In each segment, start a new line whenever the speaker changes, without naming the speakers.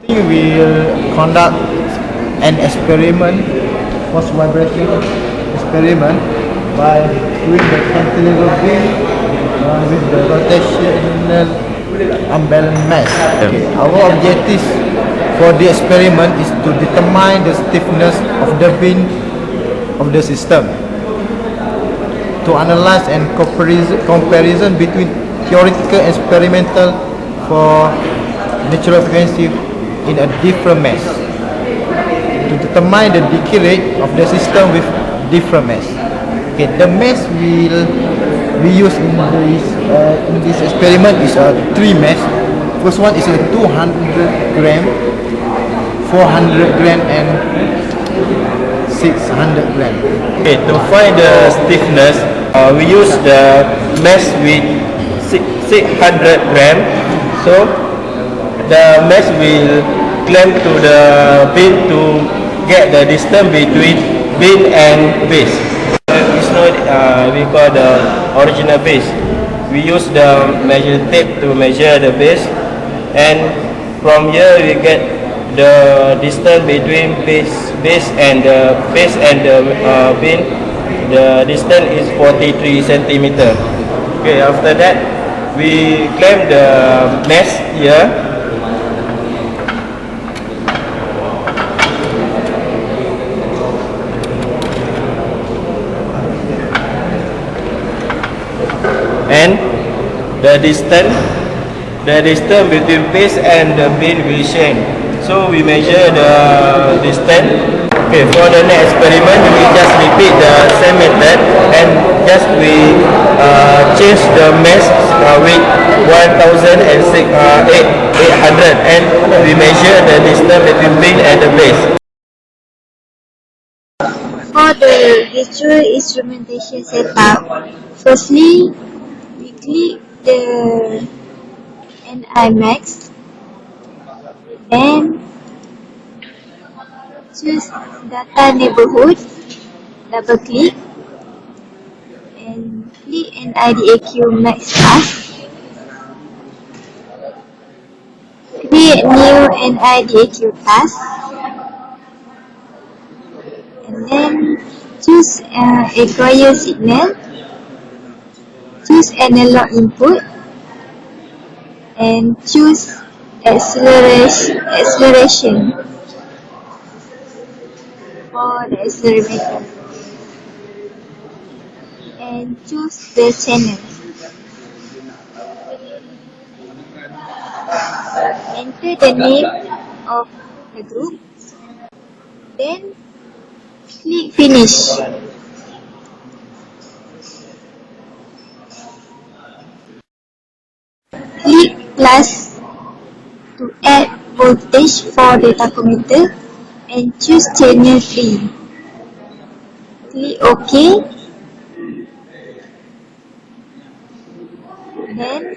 We will conduct an experiment, post vibration experiment, by doing the cantilever beam with the rotational unbalanced mass. Okay. Our objective for the experiment is to determine the stiffness of the beam of the system, to analyze and comparison between theoretical and experimental for natural frequency in a different mass, to determine the decay rate of the system with different mass. Okay, the mass we use in this experiment is a 3 mass. First one is a 200 gram, 400 gram and 600 gram.
Okay, to find the stiffness, we use the mass with 600 gram. So the mesh will clamp to the beam to get the distance between beam and base. It's not we call the original base. We use the measure tape to measure the base, and from here we get the distance between base and the beam. The distance is 43 centimeter. Okay, after that we clamp the mesh here. And the distance between base and the beam will change. So we measure the distance. Okay, for the next experiment, we just repeat the same method and just we change the mesh with 1,800 and we measure the distance between beam and the base.
For the virtual instrumentation setup, firstly, we click the NI max, then choose data neighborhood, double click, and click NIDAQ max pass. Create new NIDAQ task, and then choose acquire signal, choose analog input, and choose acceleration for the accelerator, and choose the channel. Enter the name of the group, then click finish. Click plus to add voltage for the tachometer and choose channel 3. Click OK. Then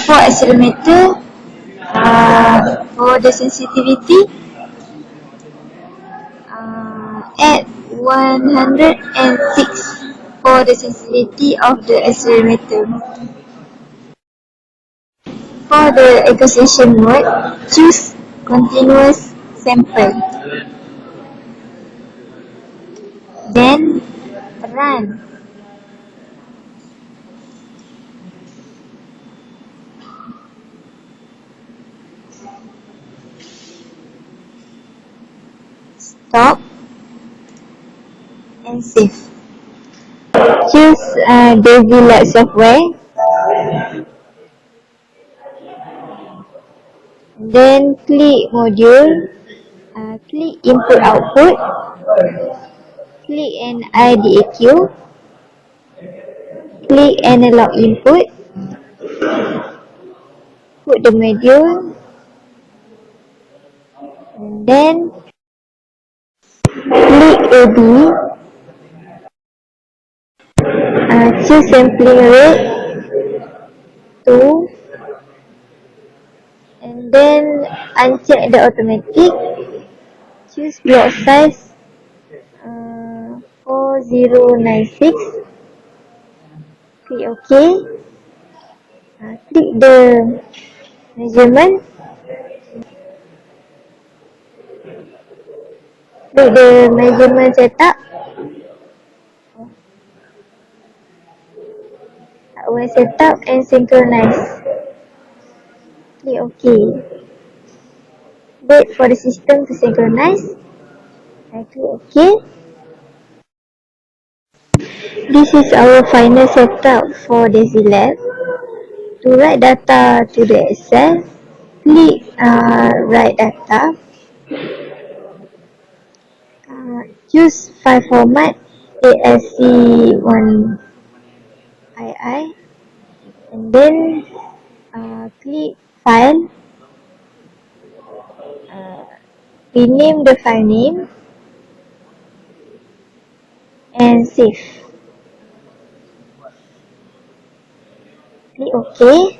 for accelerometer, for the sensitivity, add 106 for the sensitivity of the accelerometer. For the acquisition mode, choose continuous sample. Then run. Stop and save. Choose Daisy Lab software. Then click module, click input output, click NIDAQ, click analog input, put the module, and then click AB, choose sampling rate 2, and then uncheck the automatic, choose block size 4096, click OK, click the measurement, Click the measurement setup. Our setup and synchronize. Click OK. Wait for the system to synchronize. I click OK. This is our final setup for Daisy Lab. To write data to the Excel, click write data. Choose file format ASC1II and then click file, rename the file name and save. Click OK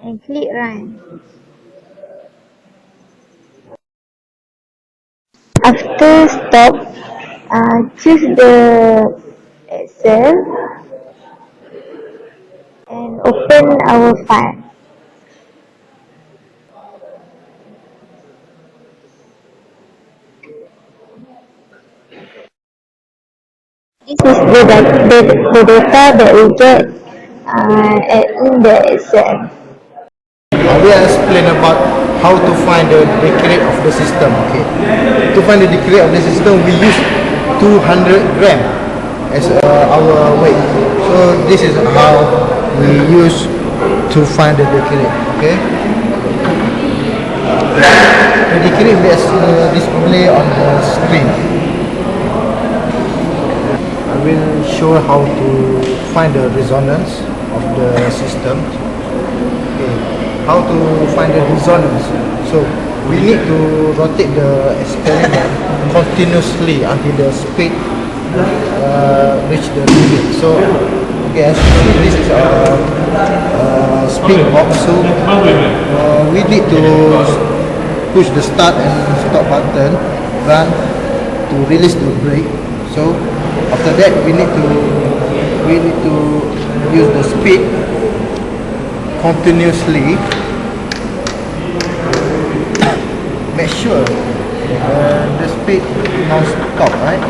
and click run. After stop, choose the Excel and open our file. This is the data that we get in the Excel.
I will explain about how to find the decay of the system. Okay. To find the decay of the system, we use 200 gram as our weight. So this is how we use to find the decay. Okay. The decay is display on the screen. I will show how to find the resonance of the system. Okay. How to find the resonance. So we need to rotate the experiment continuously until the speed reach the limit. So okay, as you see, this is a speed box. So we need to push the start and stop button, run to release the brake. So after that, we need to use the speed continuously. Make sure the speed non-stop, right?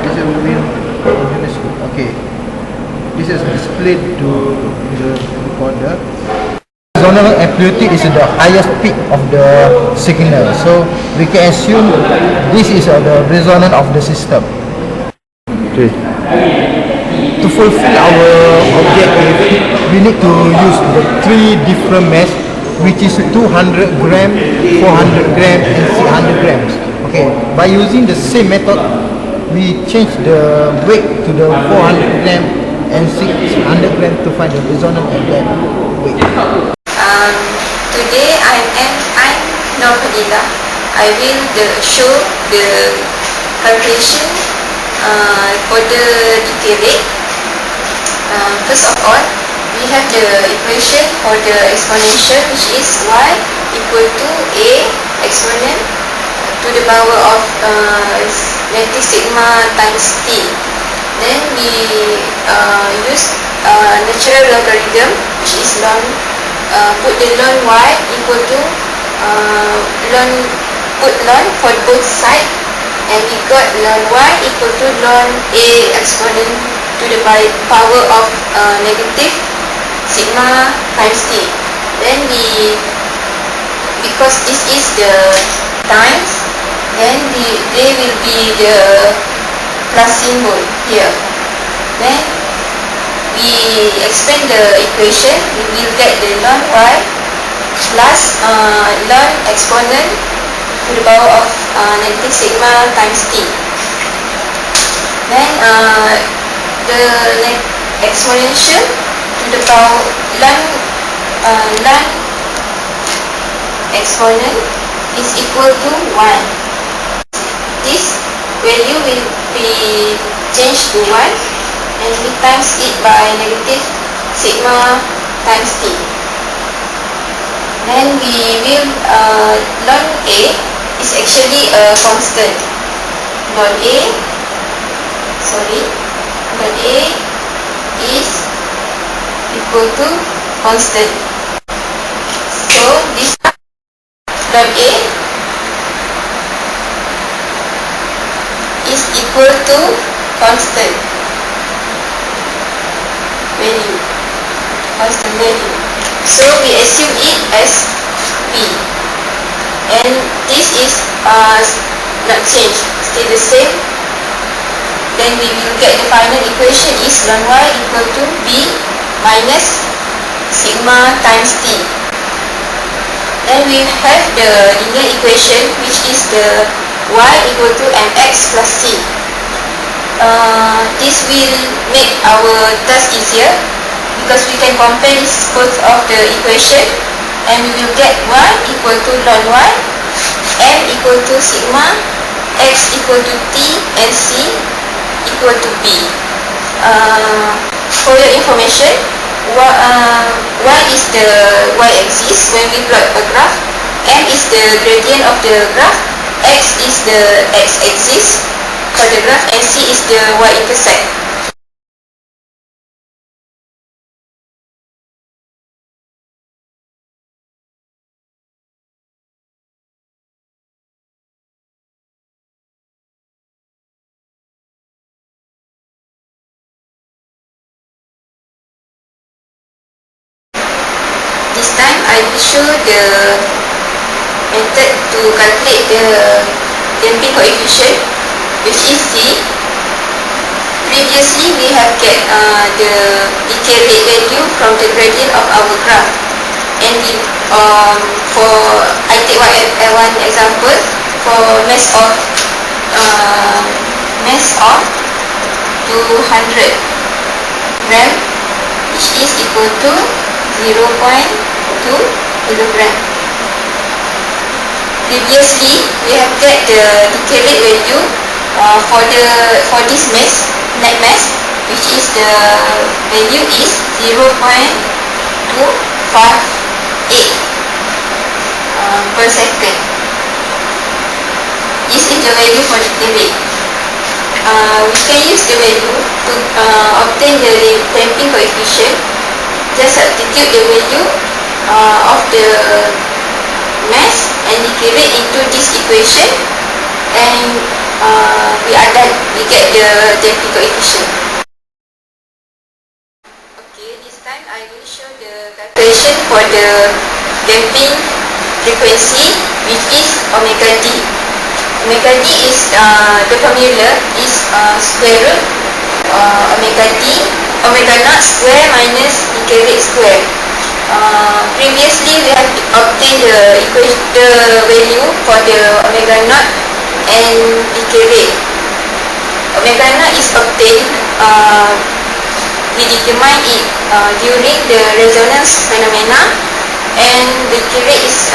This will continuously. Okay. This is displayed to the recorder. Zonal amplitude is the highest peak of the signal, so we can assume this is the resonance of the system. Okay. To fulfill our objective, we need to use the 3 different mesh, which is 200 gram, 400 gram and 600 grams. Okay, by using the same method, we change the weight to the 400 gram and 600 gram to find the resonance of that weight.
Today I'm Norfadila. I will show the calculation for the decay rate. First of all, we have the equation for the exponential, which is y equal to a exponent to the power of negative sigma times t. Then we use natural logarithm, which is put the ln y equal to put ln for both sides, and we got ln y equal to ln a exponent to the power of negative sigma times t. Then because this is the times, then they will be the plus symbol here. Then we expand the equation, we will get the ln y plus ln exponent to the power of negative sigma times t. Then the exponential to the power ln exponent is equal to 1. This value will be changed to 1, and we times it by negative sigma times t. Then we will ln a is actually a constant. Ln a is equal to constant. So this ln a equal to constant value. Constant value. So we assume it as P. And this is not changed, stay the same. Then we will get the final equation is ln y equal to B minus sigma times T. Then we have the linear equation, which is the y equal to mx plus c. This will make our task easier because we can compare both of the equation, and we will get y equal to ln y, m equal to sigma, x equal to t, and c equal to b. For your information, y is the y-axis when we plot a graph, m is the gradient of the graph, x is the x-axis for the graph, and c is the y-intercept. This time I will show the method to calculate the damping coefficient, which is C. Previously we have get the decay rate value from the gradient of our graph, and we, for I take one example for mass of 200 gram, which is equal to 0.2 kilogram. Previously, we have get the decay rate value for this mass, net mass, which is the value is 0.258 per second. This is the value for decay rate. We can use the value to obtain the damping coefficient. Just substitute the value of the mass and decay rate into this equation, and we are done. We get the damping coefficient. Okay, this time I will show the calculation for the damping frequency, which is omega d. Omega d is the formula is square root omega naught square minus decay rate square. Previously we have obtained the value for the omega naught and decay rate. Omega naught is obtained, we determine it during the resonance phenomena, and decay rate is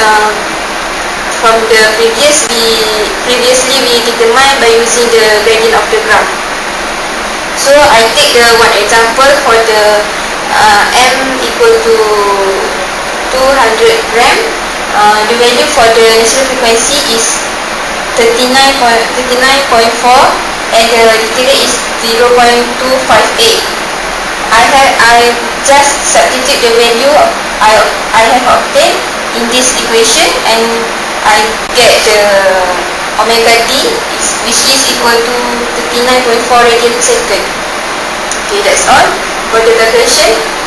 from the previously we determined by using the gradient of the graph. So I take the one example for the m equal to 200 gram. The value for the natural frequency is 39.4, and the decay rate is 0.258. I just substitute the value I have obtained in this equation, and I get the omega d, which is equal to 39.4 radian per second. Okay, that's all for the calculation.